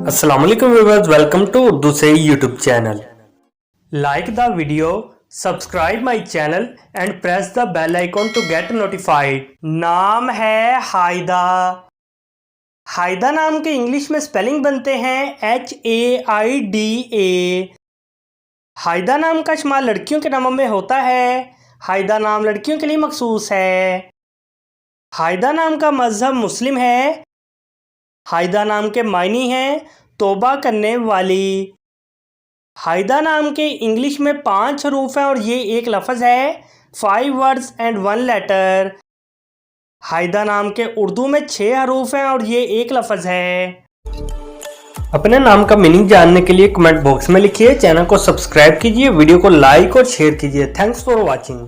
अस्सलाम वालेकुम viewers, welcome to Urdu से YouTube channel. Like the video, subscribe my channel and press the bell icon to get notified. नाम है हायदा। हायदा नाम के इंग्लिश में स्पेलिंग बनते हैं HAIDA। हायदा नाम का इस्तेमाल लड़कियों के नामों में होता है। हायदा नाम लड़कियों के लिए मखसूस है। हायदा नाम का मजहब मुस्लिम है। हायदा नाम के मायने हैं तौबा करने वाली। हायदा नाम के इंग्लिश में 5 हरूफ हैं और ये एक लफ्ज़ है। 5 वर्ड्स एंड 1 लेटर। हायदा नाम के उर्दू में 6 हरूफ हैं और ये एक लफ्ज़ है। अपने नाम का मीनिंग जानने के लिए कमेंट बॉक्स में लिखिए। चैनल को सब्सक्राइब कीजिए, वीडियो को लाइक और शेयर कीजिए। Thanks for watching.